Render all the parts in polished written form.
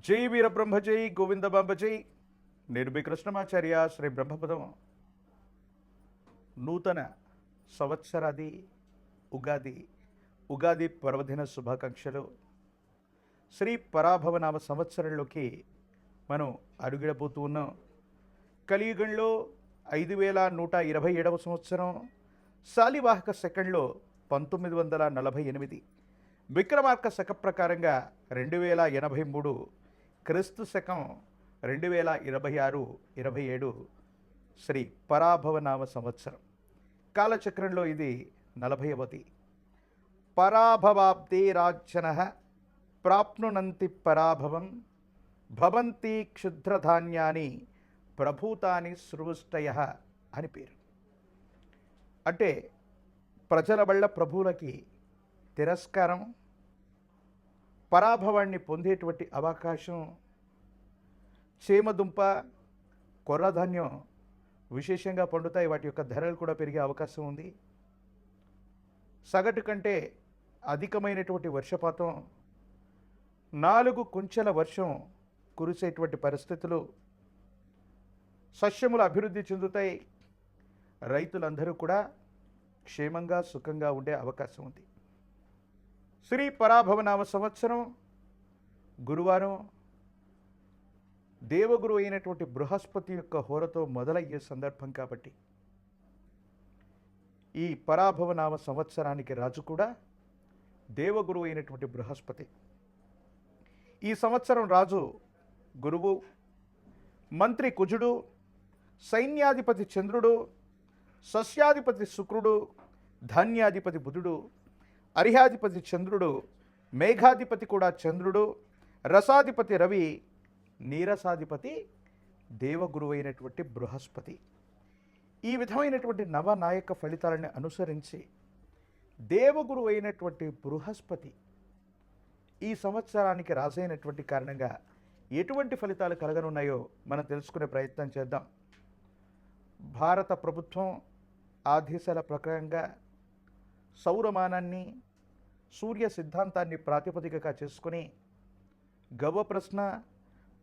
జై వీరబ్రహ్మ జై గోవిందబాంబ జై. నేను మీ కృష్ణమాచార్య. శ్రీ బ్రహ్మపదం నూతన సంవత్సరాది ఉగాది పర్వదిన శుభాకాంక్షలు. శ్రీ పరాభవనామ సంవత్సరంలోకి మనం అడుగిడబోతూ ఉన్నాం. కలియుగంలో 5127వ సంవత్సరం, శాలివాహక సెకండ్లో 1948, విక్రమార్క శక ప్రకారంగా 2083, క్రీస్తు శకం 2026-27 శ్రీ పరాభవనామ సంవత్సరం. కాలచక్రంలో ఇది 40వది. పరాభవాబ్దే రాజ్యన ప్రాప్నునంతి పరాభవం భవంతి క్షుద్రధాన్యాని ప్రభూతాని సృష్టయ అని పేరు. అంటే ప్రజల వల్ల ప్రభువులకి తిరస్కారం, పరాభవాన్ని పొందేటువంటి అవకాశం. చేమదుంప, కొర్రధాన్యం విశేషంగా పండుతాయి. వాటి యొక్క ధరలు కూడా పెరిగే అవకాశం ఉంది. సగటు కంటే అధికమైనటువంటి వర్షపాతం, 4 కుంచెల వర్షం కురిసేటువంటి పరిస్థితులు, సస్యములు అభివృద్ధి చెందుతాయి. రైతులందరూ కూడా క్షేమంగా సుఖంగా ఉండే అవకాశం ఉంది. శ్రీ పరాభవనామ సంవత్సరం గురువారం దేవగురు అయినటువంటి బృహస్పతి యొక్క హోరతో మొదలయ్యే సందర్భం కాబట్టి ఈ పరాభవనామ సంవత్సరానికి రాజు కూడా దేవగురు అయినటువంటి బృహస్పతి. ఈ సంవత్సరం రాజు గురువు, మంత్రి కుజుడు, సైన్యాధిపతి చంద్రుడు, సస్యాధిపతి శుక్రుడు, ధాన్యాధిపతి బుధుడు, అర్హ్యాధిపతి చంద్రుడు, మేఘాధిపతి కూడా చంద్రుడు, రసాధిపతి రవి, నీరసాధిపతి దేవగురువు అయినటువంటి బృహస్పతి. ఈ విధమైనటువంటి నవనాయక ఫలితాలను అనుసరించి దేవగురువు అయినటువంటి బృహస్పతి ఈ సంవత్సరానికి రాజైనటువంటి కారణంగా ఎటువంటి ఫలితాలు కలగనున్నాయో మనం తెలుసుకునే ప్రయత్నం చేద్దాం. భారత ప్రభుత్వం ఆదేశాల ప్రకారంగా సౌరమానాన్ని, సూర్య సిద్ధాంతాన్ని ప్రాతిపదికగా చేసుకుని గవ ప్రశ్న,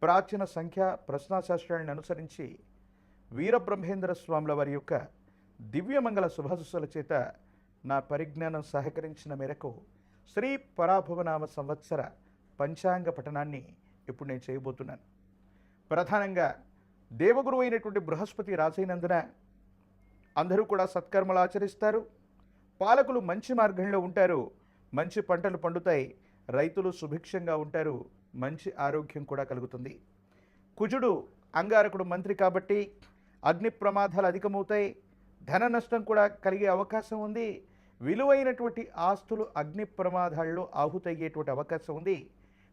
ప్రాచీన సంఖ్య ప్రశ్నాశాస్త్రాలను అనుసరించి వీరబ్రహ్మేంద్ర స్వాముల వారి యొక్క దివ్యమంగళ శుభాశుస్సుల చేత నా పరిజ్ఞానం సహకరించిన మేరకు శ్రీ పరాభవనామ సంవత్సర పంచాంగ పఠనాన్ని ఇప్పుడు నేను చేయబోతున్నాను. ప్రధానంగా దేవగురు అయినటువంటి బృహస్పతి రాజైనందున అందరూ కూడా సత్కర్మలు ఆచరిస్తారు. పాలకులు మంచి మార్గంలో ఉంటారు. మంచి పంటలు పండుతాయి. రైతులు సుభిక్షంగా ఉంటారు. మంచి ఆరోగ్యం కూడా కలుగుతుంది. కుజుడు అంగారకుడు మంత్రి కాబట్టి అగ్ని ప్రమాదాలు అధికమవుతాయి. ధన నష్టం కూడా కలిగే అవకాశం ఉంది. విలువైనటువంటి ఆస్తులు అగ్ని ప్రమాదాల్లో ఆహుతయ్యేటువంటి అవకాశం ఉంది.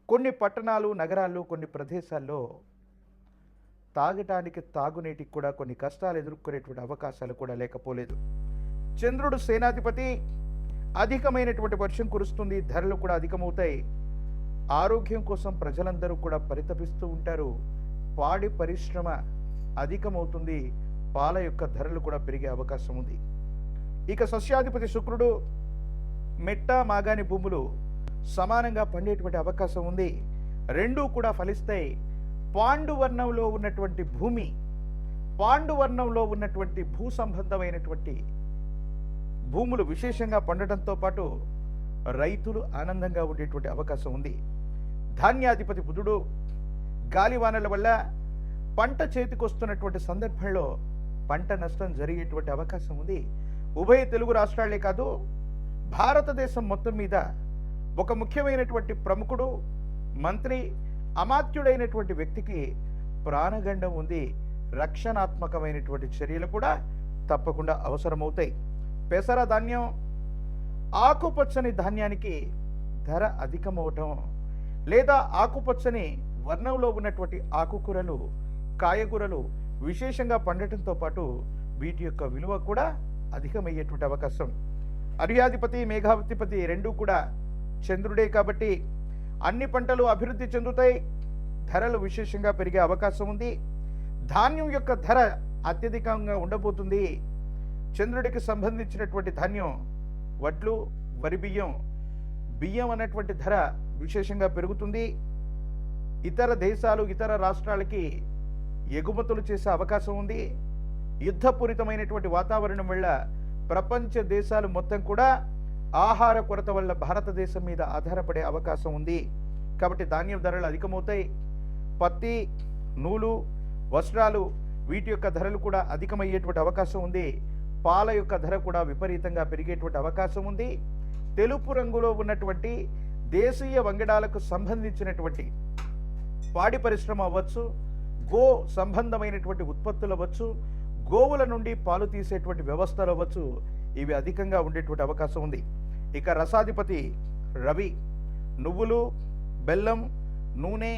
కొన్ని పట్టణాలు, నగరాల్లో, కొన్ని ప్రదేశాల్లో తాగటానికి, తాగునీటికి కూడా కొన్ని కష్టాలు ఎదుర్కొనేటువంటి అవకాశాలు కూడా లేకపోలేదు. చంద్రుడు సేనాధిపతి. అధికమైనటువంటి వర్షం కురుస్తుంది. ధరలు కూడా అధికమవుతాయి. ఆరోగ్యం కోసం ప్రజలందరూ కూడా పరితపిస్తూ ఉంటారు. పాడి పరిశ్రమ అధికమవుతుంది. పాల యొక్క ధరలు కూడా పెరిగే అవకాశం ఉంది. ఇక సస్యాధిపతి శుక్రుడు. మెట్ట, మాగాని భూములు సమానంగా పండేటువంటి అవకాశం ఉంది. రెండూ కూడా ఫలిస్తాయి. పాండువర్ణంలో ఉన్నటువంటి భూమి, పాండువర్ణంలో ఉన్నటువంటి భూ సంబంధమైనటువంటి భూములు విశేషంగా పండటంతో పాటు రైతులు ఆనందంగా ఉండేటువంటి అవకాశం ఉంది. ధాన్యాధిపతి బుధుడు. గాలివానల వల్ల పంట చేతికొస్తున్నటువంటి సందర్భంలో పంట నష్టం జరిగేటువంటి అవకాశం ఉంది. ఉభయ తెలుగు రాష్ట్రాలే కాదు, భారతదేశం మొత్తం మీద ఒక ముఖ్యమైనటువంటి ప్రముఖుడు, మంత్రి, అమాత్యుడైనటువంటి వ్యక్తికి ప్రాణగండం ఉంది. రక్షణాత్మకమైనటువంటి చర్యలు కూడా తప్పకుండా అవసరమవుతాయి. పెసర ధాన్యం, ఆకుపచ్చని ధాన్యానికి ధర అధికమవటం, లేదా ఆకుపచ్చని వర్ణంలో ఉన్నటువంటి ఆకుకూరలు, కాయగూరలు విశేషంగా పండటంతో పాటు వీటి యొక్క విలువ కూడా అధికమయ్యేటువంటి అవకాశం. అర్హ్యాధిపతి, మేఘాధిపతి రెండూ కూడా చంద్రుడే కాబట్టి అన్ని పంటలు అభివృద్ధి చెందుతాయి. ధరలు విశేషంగా పెరిగే అవకాశం ఉంది. ధాన్యం యొక్క ధర అత్యధికంగా ఉండబోతుంది. చంద్రుడికి సంబంధించినటువంటి ధాన్యం వడ్లు, వరి బియ్యం, బియ్యం అన్నటువంటి ధర విశేషంగా పెరుగుతుంది. ఇతర దేశాలు, ఇతర రాష్ట్రాలకి ఎగుమతులు చేసే అవకాశం ఉంది. యుద్ధపూరితమైనటువంటి వాతావరణం వల్ల ప్రపంచ దేశాలు మొత్తం కూడా ఆహార కొరత వల్ల భారతదేశం మీద ఆధారపడే అవకాశం ఉంది. కాబట్టి ధాన్యం ధరలు అధికమవుతాయి. పత్తి, నూలు, వస్త్రాలు వీటి యొక్క ధరలు కూడా అధికమయ్యేటువంటి అవకాశం ఉంది. పాల యొక్క ధర కూడా విపరీతంగా పెరిగేటువంటి అవకాశం ఉంది. తెలుపు రంగులో ఉన్నటువంటి దేశీయ వంగడాలకు సంబంధించినటువంటి పాడి పరిశ్రమ అవ్వచ్చు, గో సంబంధమైనటువంటి ఉత్పత్తులు అవ్వచ్చు, గోవుల నుండి పాలు తీసేటువంటి వ్యవస్థలు అవ్వచ్చు, ఇవి అధికంగా ఉండేటువంటి అవకాశం ఉంది. ఇక రసాధిపతి రవి నువ్వులు, బెల్లం, నూనె,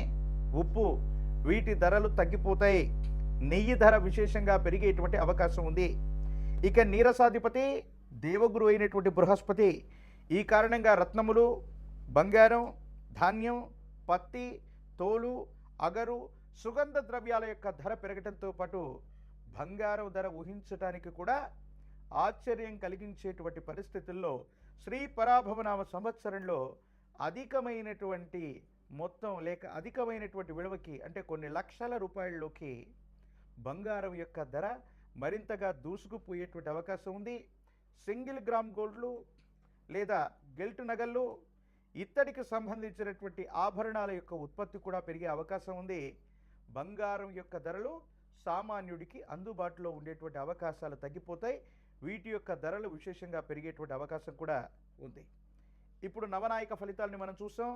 ఉప్పు వీటి ధరలు తగ్గిపోతాయి. నెయ్యి ధర విశేషంగా పెరిగేటువంటి అవకాశం ఉంది. ఇక నీరసాధిపతి దేవగురు అయినటువంటి బృహస్పతి ఈ కారణంగా రత్నములు, బంగారం, ధాన్యం, పత్తి, తోలు, అగరు, సుగంధ ద్రవ్యాల యొక్క ధర పెరగడంతో పాటు బంగారం ధర ఊహించడానికి కూడా ఆశ్చర్యం కలిగించేటువంటి పరిస్థితుల్లో శ్రీ పరాభవనామ సంవత్సరంలో అధికమైనటువంటి మొత్తం లేక అధికమైనటువంటి విలువకి అంటే కొన్ని లక్షల రూపాయల్లోకి బంగారం యొక్క ధర మరింతగా దూసుకుపోయేటువంటి అవకాశం ఉంది. సింగిల్ గ్రామ్ గోల్డ్లు లేదా గెల్ట్ నగళ్ళు, ఇత్తడికి సంబంధించినటువంటి ఆభరణాల యొక్క ఉత్పత్తి కూడా పెరిగే అవకాశం ఉంది. బంగారం యొక్క ధరలు సామాన్యుడికి అందుబాటులో ఉండేటువంటి అవకాశాలు తగ్గిపోతాయి. వీటి యొక్క ధరలు విశేషంగా పెరిగేటువంటి అవకాశం కూడా ఉంది. ఇప్పుడు నవనాయక ఫలితాలని మనం చూసాం.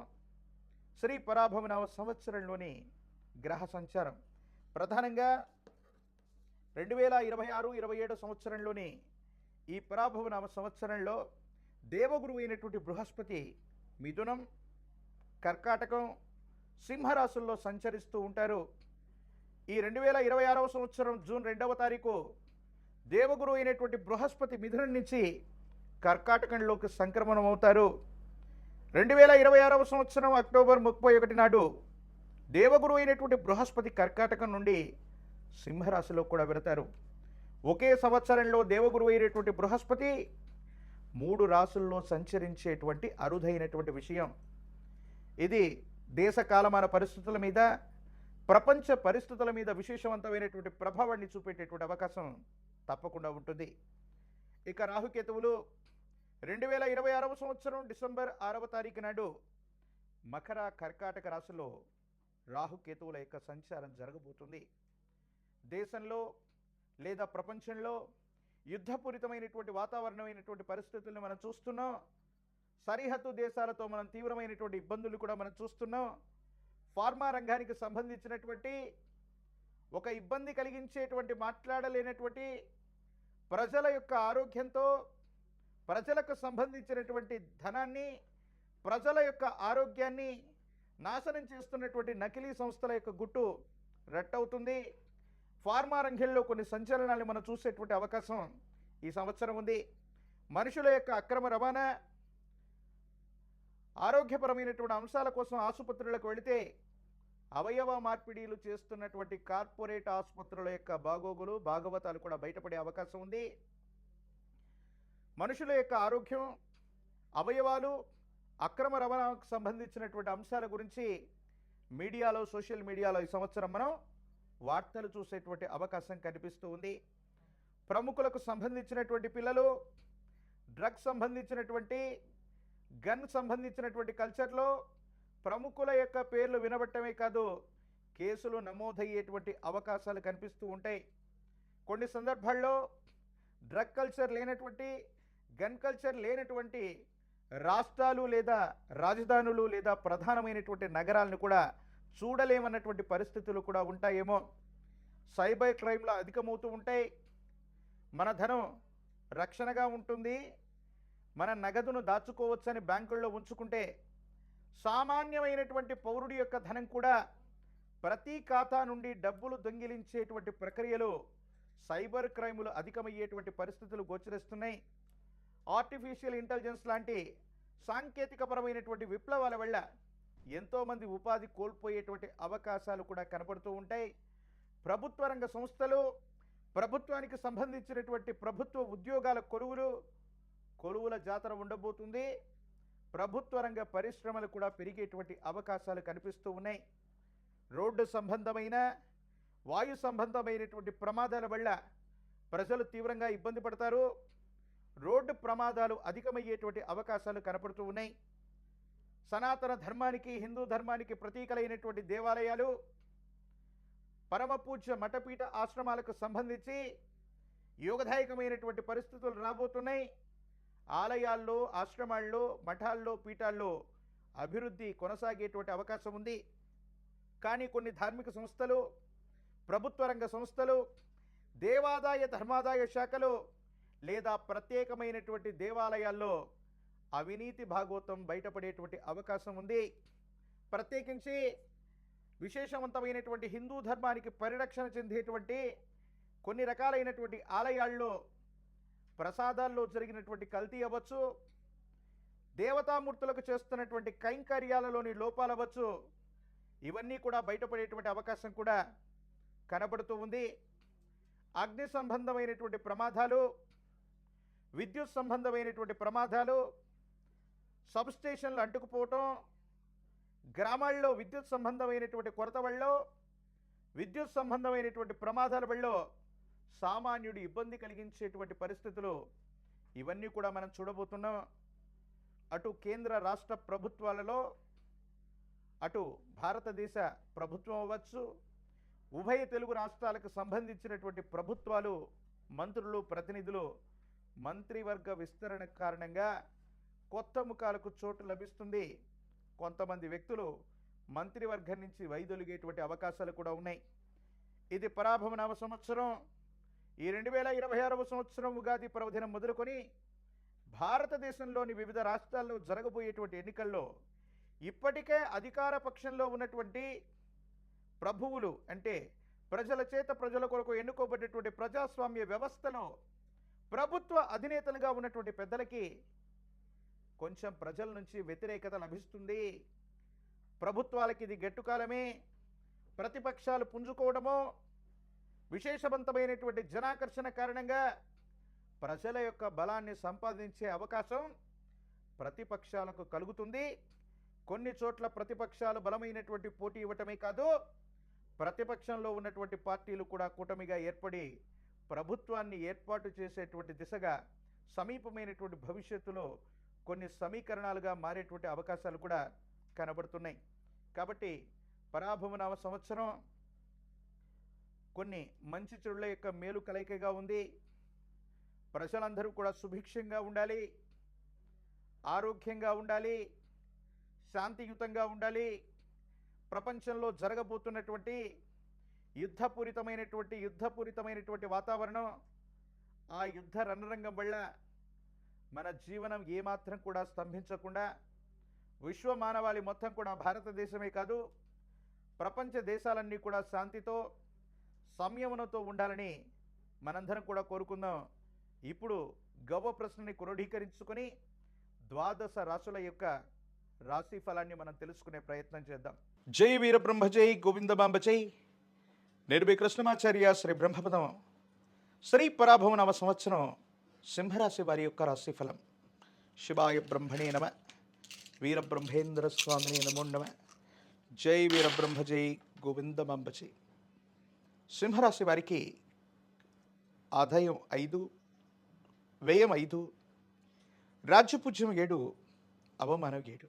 శ్రీ పరాభవనామ సంవత్సరంలోని గ్రహ సంచారం ప్రధానంగా 2026-27 సంవత్సరంలోని ఈ పరాభవనామ సంవత్సరంలో దేవగురు అయినటువంటి బృహస్పతి మిథునం, కర్కాటకం, సింహరాశుల్లో సంచరిస్తూ ఉంటారు. ఈ 2026వ సంవత్సరం జూన్ 2వ తారీఖు దేవగురు అయినటువంటి బృహస్పతి మిథునం నుంచి కర్కాటకంలోకి సంక్రమణం అవుతారు. 2026వ సంవత్సరం అక్టోబర్ 31 నాడు దేవగురు అయినటువంటి బృహస్పతి కర్కాటకం నుండి సింహరాశిలో కూడా వెళతారు. ఒకే సంవత్సరంలో దేవగురు అయినటువంటి బృహస్పతి 3 రాశుల్లో సంచరించేటువంటి అరుదైనటువంటి విషయం. ఇది దేశ కాలమాన పరిస్థితుల మీద, ప్రపంచ పరిస్థితుల మీద విశేషవంతమైనటువంటి ప్రభావాన్ని చూపేటటువంటి అవకాశం తప్పకుండా ఉంటుంది. ఇక రాహుకేతువులు 2026వ సంవత్సరం డిసెంబర్ 6వ తారీఖు నాడు మకర, కర్కాటక రాశిలో రాహుకేతువుల యొక్క సంచారం జరగబోతుంది. దేశంలో లేదా ప్రపంచంలో యుద్ధపూరితమైనటువంటి వాతావరణమైనటువంటి పరిస్థితులను మనం చూస్తున్నాం. సరిహద్దు దేశాలతో మనం తీవ్రమైనటువంటి ఇబ్బందులు కూడా మనం చూస్తున్నాం. ఫార్మా రంగానికి సంబంధించినటువంటి ఒక ఇబ్బంది కలిగించేటువంటి మాట్లాడలేనటువంటి ప్రజల యొక్క ఆరోగ్యంతో, ప్రజలకు సంబంధించినటువంటి ధనాన్ని, ప్రజల యొక్క ఆరోగ్యాన్ని నాశనం చేస్తున్నటువంటి నకిలీ సంస్థల యొక్క గుట్టు రట్టవుతుంది. ఫార్మా రంగంలో కొన్ని సంచలనాలు మనం చూసేటువంటి అవకాశం ఈ సంవత్సరం ఉంది. మనుషుల యొక్క అక్రమ రవాణా, ఆరోగ్యపరమైనటువంటి అంశాల కోసం ఆసుపత్రులకు వెళితే అవయవ మార్పిడీలు చేస్తున్నటువంటి కార్పొరేట్ ఆసుపత్రుల యొక్క బాగోగులు, భాగవతాలు కూడా బయటపడే అవకాశం ఉంది. మనుషుల యొక్క ఆరోగ్యం, అవయవాలు, అక్రమ రవాణాకు సంబంధించినటువంటి అంశాల గురించి మీడియాలో, సోషల్ మీడియాలో ఈ సంవత్సరం మనం వార్తలు చూసేటువంటి అవకాశం కనిపిస్తూ ఉంది. ప్రముఖులకు సంబంధించినటువంటి పిల్లలు, డ్రగ్స్ సంబంధించినటువంటి, గన్ సంబంధించినటువంటి కల్చర్లో ప్రముఖుల యొక్క పేర్లు వినబట్టమే కాదు, కేసులు నమోదయ్యేటువంటి అవకాశాలు కనిపిస్తూ ఉంటాయి. కొన్ని సందర్భాల్లో డ్రగ్ కల్చర్ లేనటువంటి, గన్ కల్చర్ లేనటువంటి రాష్ట్రాలు లేదా రాజధానులు లేదా ప్రధానమైనటువంటి నగరాలను కూడా చూడలేమన్నటువంటి పరిస్థితులు కూడా ఉంటాయేమో. సైబర్ క్రైమ్లు అధికమవుతూ ఉంటాయి. మన ధనం రక్షణగా ఉంటుంది. మన నగదును దాచుకోవచ్చని బ్యాంకుల్లో ఉంచుకుంటే సామాన్యమైనటువంటి పౌరుడి యొక్క ధనం కూడా ప్రతి ఖాతా నుండి డబ్బులు దొంగిలించేటువంటి ప్రక్రియలు, సైబర్ క్రైములు అధికమయ్యేటువంటి పరిస్థితులు గోచరిస్తున్నాయి. ఆర్టిఫిషియల్ ఇంటెలిజెన్స్ లాంటి సాంకేతికపరమైనటువంటి విప్లవాల వల్ల ఎంతోమంది ఉపాధి కోల్పోయేటువంటి అవకాశాలు కూడా కనపడుతూ ఉంటాయి. ప్రభుత్వ రంగ సంస్థలు, ప్రభుత్వానికి సంబంధించినటువంటి ప్రభుత్వ ఉద్యోగాల కొలువుల జాతర ఉండబోతుంది. ప్రభుత్వ రంగ పరిశ్రమలు కూడా పెరిగేటువంటి అవకాశాలు కనిపిస్తూ ఉన్నాయి. రోడ్డు సంబంధమైన వాయు సంబంధమైనటువంటి ప్రమాదాల వల్ల ప్రజలు తీవ్రంగా ఇబ్బంది పడతారు. రోడ్డు ప్రమాదాలు అధికమయ్యేటువంటి అవకాశాలు కనపడుతూ ఉన్నాయి. సనాతన ధర్మానికి, హిందూ ధర్మానికి ప్రతీకలైనటువంటి దేవాలయాలు, పరమ పూజ్య మఠపీఠ ఆశ్రమాలకు సంబంధించి యోగదాయకమైనటువంటి పరిస్థితులు రాబోతున్నాయి. ఆలయాల్లో, ఆశ్రమాల్లో, మఠాల్లో, పీఠాల్లో అభివృద్ధి కొనసాగేటువంటి అవకాశం ఉంది. కానీ కొన్ని ధార్మిక సంస్థలు, ప్రభుత్వ రంగ సంస్థలు, దేవాదాయ ధర్మాదాయ శాఖలు లేదా ప్రత్యేకమైనటువంటి దేవాలయాల్లో అవినీతి భాగోతం బయటపడేటువంటి అవకాశం ఉంది. ప్రత్యేకించి విశేషవంతమైనటువంటి హిందూ ధర్మానికి పరిరక్షణ చెందేటువంటి కొన్ని రకాలైనటువంటి ఆలయాల్లో ప్రసాదాల్లో జరిగినటువంటి కల్తీ అవ్వచ్చు, దేవతామూర్తులకు చేస్తున్నటువంటి కైంకర్యాలలోని లోపాలు అవ్వచ్చు, ఇవన్నీ కూడా బయటపడేటువంటి అవకాశం కూడా కనబడుతూ ఉంది. అగ్ని సంబంధమైనటువంటి ప్రమాదాలు, విద్యుత్ సంబంధమైనటువంటి ప్రమాదాలు, సబ్స్టేషన్లు అంటుకుపోవటం, గ్రామాల్లో విద్యుత్ సంబంధమైనటువంటి కొరత వల్ల, విద్యుత్ సంబంధమైనటువంటి ప్రమాదాల వల్ల సామాన్యుడు ఇబ్బంది కలిగించేటువంటి పరిస్థితులు ఇవన్నీ కూడా మనం చూడబోతున్నాం. అటు కేంద్ర రాష్ట్ర ప్రభుత్వాలలో, అటు భారతదేశ ప్రభుత్వం అవ్వచ్చు, ఉభయ తెలుగు రాష్ట్రాలకు సంబంధించినటువంటి ప్రభుత్వాలు, మంత్రులు, ప్రతినిధులు మంత్రివర్గ విస్తరణ కారణంగా కొత్త ముఖాలకు చోటు లభిస్తుంది. కొంతమంది వ్యక్తులు మంత్రివర్గం నుంచి వైదొలిగేటువంటి అవకాశాలు కూడా ఉన్నాయి. ఇది పరాభవనామ సంవత్సరం. ఈ 2026వ సంవత్సరం ఉగాది పర్వదినం మొదలుకొని భారతదేశంలోని వివిధ రాష్ట్రాల్లో జరగబోయేటువంటి ఎన్నికల్లో ఇప్పటికే అధికార పక్షంలో ఉన్నటువంటి ప్రభువులు, అంటే ప్రజల చేత ప్రజల కొరకు ఎన్నుకోబడ్డటువంటి ప్రజాస్వామ్య వ్యవస్థలో ప్రభుత్వ అధినేతలుగా ఉన్నటువంటి పెద్దలకి కొంచెం ప్రజల నుంచి వ్యతిరేకత లభిస్తుంది. ప్రభుత్వాలకి ఇది గట్టుకాలమే. ప్రతిపక్షాలు పుంజుకోవడమో, విశేషవంతమైనటువంటి జనాకర్షణ కారణంగా ప్రజల యొక్క బలాన్ని సంపాదించే అవకాశం ప్రతిపక్షాలకు కలుగుతుంది. కొన్ని చోట్ల ప్రతిపక్షాలు బలమైనటువంటి పోటీ ఇవ్వటమే కాదు, ప్రతిపక్షంలో ఉన్నటువంటి పార్టీలు కూడా కూటమిగా ఏర్పడి ప్రభుత్వాన్ని ఏర్పాటు చేసేటువంటి దిశగా సమీపమైనటువంటి భవిష్యత్తులో కొన్ని సమీకరణాలుగా మారేటువంటి అవకాశాలు కూడా కనబడుతున్నాయి. కాబట్టి పరాభవనామ సంవత్సరం కొన్ని మంచి చెడుల యొక్క మేలు కలయికగా ఉంది. ప్రజలందరూ కూడా సుభిక్షంగా ఉండాలి, ఆరోగ్యంగా ఉండాలి, శాంతియుతంగా ఉండాలి. ప్రపంచంలో జరగబోతున్నటువంటి యుద్ధపూరితమైనటువంటి వాతావరణం, ఆ యుద్ధ రణరంగం వల్ల మన జీవనం ఏమాత్రం కూడా స్తంభించకుండా విశ్వ మానవాళి మొత్తం కూడా, భారతదేశమే కాదు ప్రపంచ దేశాలన్నీ కూడా శాంతితో, సంయమనంతో ఉండాలని మనందరం కూడా కోరుకుందాం. ఇప్పుడు గవ్వ ప్రశ్నని క్రోడీకరించుకొని ద్వాదశ రాశుల యొక్క రాశి ఫలాన్ని మనం తెలుసుకునే ప్రయత్నం చేద్దాం. జై వీరబ్రహ్మ జై గోవిందమాంబ జై. నిర్భయ కృష్ణమాచార్య శ్రీ బ్రహ్మపదం. శ్రీ పరాభవనవ సంవత్సరం సింహరాశి వారి యొక్క రాశి ఫలం. శివాయ బ్రహ్మణే నమ. వీరబ్రహ్మేంద్ర స్వామినే నమో నమ. జై వీరబ్రహ్మ జై గోవిందమాంబ జై. సింహరాశి వారికి ఆదాయం 5, వ్యయం 5, రాజ్యపూజ్యం 7, అవమానం 7.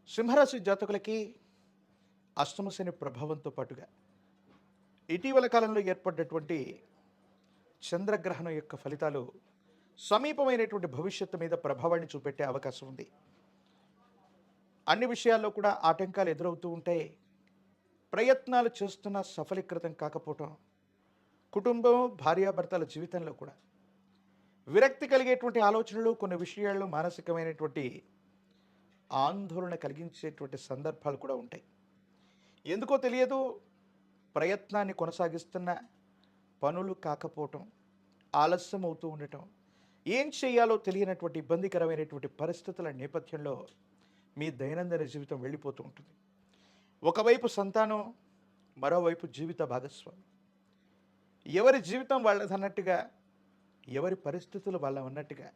సింహరాశి జాతకులకి అష్టమ శని ప్రభావంతో పాటుగా ఇటీవల కాలంలో ఏర్పడ్డటువంటి చంద్రగ్రహణం యొక్క ఫలితాలు సమీపమైనటువంటి భవిష్యత్తు మీద ప్రభావాన్ని చూపెట్టే అవకాశం ఉంది. అన్ని విషయాల్లో కూడా ఆటంకాలు ఎదురవుతూ ఉంటాయి. ప్రయత్నాలు చేస్తున్న సఫలీకృతం కాకపోవటం, కుటుంబం, భార్యాభర్తల జీవితంలో కూడా విరక్తి కలిగేటువంటి ఆలోచనలు, కొన్ని విషయాల్లో మానసికమైనటువంటి ఆందోళన కలిగించేటువంటి సందర్భాలు కూడా ఉంటాయి. ఎందుకో తెలియదు, ప్రయత్నాన్ని కొనసాగిస్తున్న పనులు కాకపోవటం, ఆలస్యం అవుతూ ఉండటం, ఏం చేయాలో తెలియనటువంటి ఇబ్బందికరమైనటువంటి పరిస్థితుల నేపథ్యంలో మీ దైనందిన జీవితం వెళ్ళిపోతూ ఉంటుంది. ఒకవైపు సంతానం, మరోవైపు జీవిత భాగస్వామి. ఎవరి జీవితం వాళ్ళదన్నట్టుగా, ఎవరి పరిస్థితులు వాళ్ళ ఉన్నట్టుగా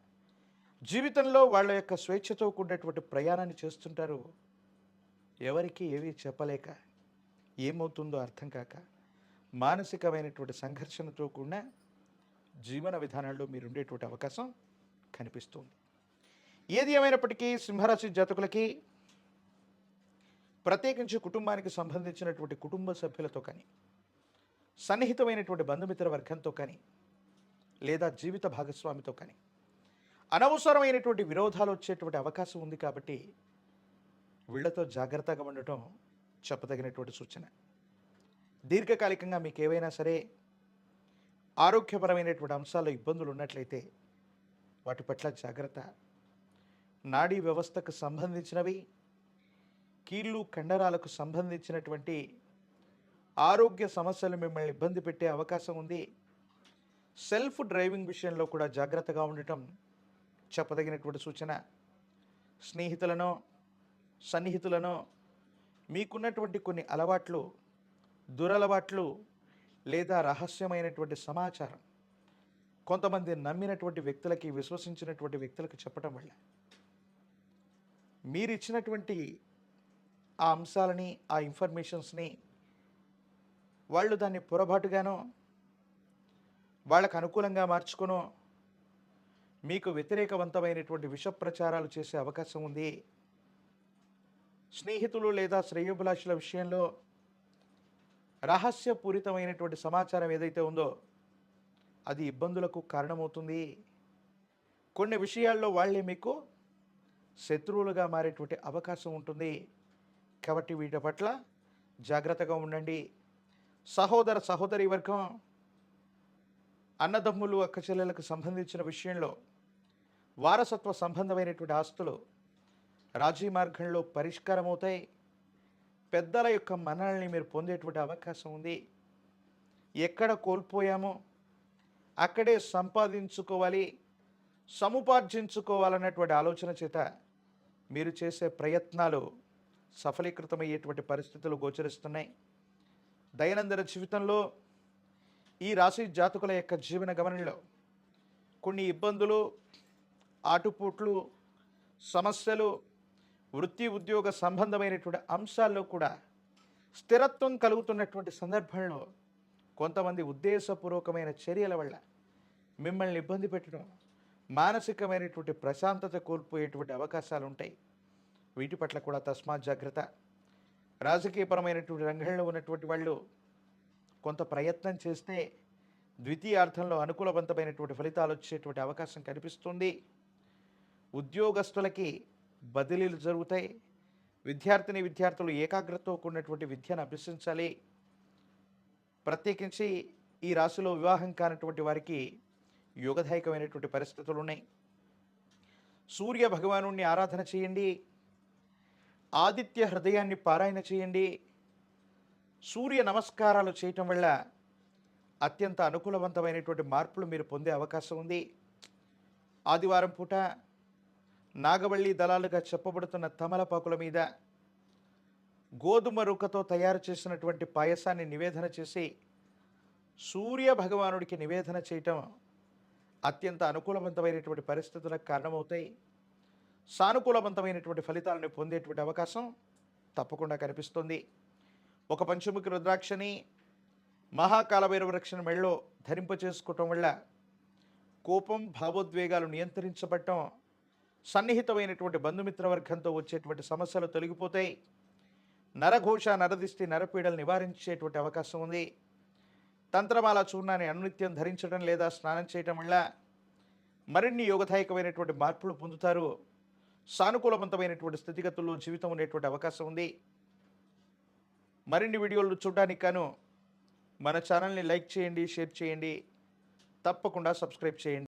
జీవితంలో వాళ్ళ యొక్క స్వేచ్ఛతో కూడినటువంటి ప్రయాణాన్ని చేస్తుంటారు. ఎవరికి ఏమీ చెప్పలేక ఏమవుతుందో అర్థం కాక మానసికమైనటువంటి సంఘర్షణతో కూడిన జీవన విధానాల్లో మీరు ఉండేటువంటి అవకాశం కనిపిస్తుంది. ఏది ఏమైనప్పటికీ సింహరాశి జాతకులకి ప్రత్యేకించి కుటుంబానికి సంబంధించినటువంటి కుటుంబ సభ్యులతో కానీ, సన్నిహితమైనటువంటి బంధుమిత్ర వర్గంతో కానీ, లేదా జీవిత భాగస్వామితో కానీ అనవసరమైనటువంటి విరోధాలు వచ్చేటువంటి అవకాశం ఉంది. కాబట్టి వీళ్లతో జాగ్రత్తగా ఉండటం చెప్పదగినటువంటి సూచన. దీర్ఘకాలికంగా మీకు ఏవైనా సరే ఆరోగ్యపరమైనటువంటి అంశాల్లో ఇబ్బందులు ఉన్నట్లయితే వాటి పట్ల జాగ్రత్త. నాడీ వ్యవస్థకు సంబంధించినవి, కీళ్ళు కండరాలకు సంబంధించినటువంటి ఆరోగ్య సమస్యలు మిమ్మల్ని ఇబ్బంది పెట్టే అవకాశం ఉంది. సెల్ఫ్ డ్రైవింగ్ విషయంలో కూడా జాగ్రత్తగా ఉండటం చెప్పదగినటువంటి సూచన. స్నేహితులను, సన్నిహితులను మీకున్నటువంటి కొన్ని అలవాట్లు, దురలవాట్లు లేదా రహస్యమైనటువంటి సమాచారం కొంతమంది నమ్మినటువంటి వ్యక్తులకి, విశ్వసించినటువంటి వ్యక్తులకు చెప్పడం వల్ల మీరు ఇచ్చినటువంటి ఆ అంశాలని, ఆ ఇన్ఫర్మేషన్స్ని వాళ్ళు దాన్ని పొరపాటుగానో వాళ్ళకు అనుకూలంగా మార్చుకొనో మీకు వ్యతిరేకవంతమైనటువంటి విష ప్రచారాలు చేసే అవకాశం ఉంది. స్నేహితులు లేదా శ్రేయోభిలాషుల విషయంలో రహస్యపూరితమైనటువంటి సమాచారం ఏదైతే ఉందో అది ఇబ్బందులకు కారణమవుతుంది. కొన్ని విషయాల్లో వాళ్ళే మీకు శత్రువులుగా మారేటువంటి అవకాశం ఉంటుంది. కాబట్టి వీటి పట్ల జాగ్రత్తగా ఉండండి. సహోదర సహోదరి వర్గం, అన్నదమ్ములు, అక్కచెల్లెలకు సంబంధించిన విషయంలో వారసత్వ సంబంధమైనటువంటి ఆస్తులు రాజీ మార్గంలో పరిష్కారం అవుతాయి. పెద్దల యొక్క మన్ననల్ని మీరు పొందేటువంటి అవకాశం ఉంది. ఎక్కడ కోల్పోయామో అక్కడే సంపాదించుకోవాలి, సముపార్జించుకోవాలన్నటువంటి ఆలోచన చేత మీరు చేసే ప్రయత్నాలు సఫలీకృతమయ్యేటువంటి పరిస్థితులు గోచరిస్తున్నాయి. దైనందిన జీవితంలో ఈ రాశి జాతకుల యొక్క జీవన గమనంలో కొన్ని ఇబ్బందులు, ఆటుపోట్లు, సమస్యలు, వృత్తి ఉద్యోగ సంబంధమైనటువంటి అంశాల్లో కూడా స్థిరత్వం కలుగుతున్నటువంటి సందర్భంలో కొంతమంది ఉద్దేశపూర్వకమైన చర్యల వల్ల మిమ్మల్ని ఇబ్బంది పెట్టడం, మానసికమైనటువంటి ప్రశాంతత కోల్పోయేటువంటి అవకాశాలు ఉంటాయి. వీటి పట్ల కూడా తస్మాత్ జాగ్రత్త. రాజకీయపరమైనటువంటి రంగంలో ఉన్నటువంటి వాళ్ళు కొంత ప్రయత్నం చేస్తే ద్వితీయార్థంలో అనుకూలవంతమైనటువంటి ఫలితాలు వచ్చేటువంటి అవకాశం కనిపిస్తుంది. ఉద్యోగస్తులకి బదిలీలు జరుగుతాయి. విద్యార్థులు ఏకాగ్రతతో కూడినటువంటి విద్యను అభ్యసించాలి. ప్రత్యేకించి ఈ రాశిలో వివాహం కానటువంటి వారికి యోగదాయకమైనటువంటి పరిస్థితులు ఉన్నాయి. సూర్య భగవానుణ్ణి ఆరాధన చేయండి. ఆదిత్య హృదయాన్ని పారాయణ చేయండి. సూర్య నమస్కారాలు చేయటం వల్ల అత్యంత అనుకూలవంతమైనటువంటి మార్పులు మీరు పొందే అవకాశం ఉంది. ఆదివారం పూట నాగవల్లి దళాలుగా చెప్పబడుతున్న తమలపాకుల మీద గోధుమ రుకతో తయారు చేసినటువంటి పాయసాన్ని నివేదన చేసి సూర్య భగవానుడికి నివేదన చేయటం అత్యంత అనుకూలవంతమైనటువంటి పరిస్థితులకు కారణమవుతాయి. సానుకూలవంతమైనటువంటి ఫలితాలను పొందేటువంటి అవకాశం తప్పకుండా కనిపిస్తుంది. ఒక పంచముఖి రుద్రాక్షని మహాకాలభైరవ రక్షణ మెళ్ళలో ధరింపచేసుకోవటం వల్ల కోపం, భావోద్వేగాలు నియంత్రించబడటం, సన్నిహితమైనటువంటి బంధుమిత్ర వర్గంతో వచ్చేటువంటి సమస్యలు తొలగిపోతాయి. నరఘోష, నరదిష్టి, నరపీడలు నివారించేటువంటి అవకాశం ఉంది. తంత్రమాల చూర్ణాన్ని అనునిత్యం ధరించడం లేదా స్నానం చేయటం వల్ల మరిన్ని యోగదాయకమైనటువంటి మార్పులు పొందుతారు. సానుకూలవంతమైనటువంటి స్థితిగతుల్లో జీవితం ఉండేటువంటి అవకాశం ఉంది. మరిన్ని వీడియోలు చూడడానికి గాను మన ఛానల్ని లైక్ చేయండి, షేర్ చేయండి, తప్పకుండా సబ్స్క్రైబ్ చేయండి.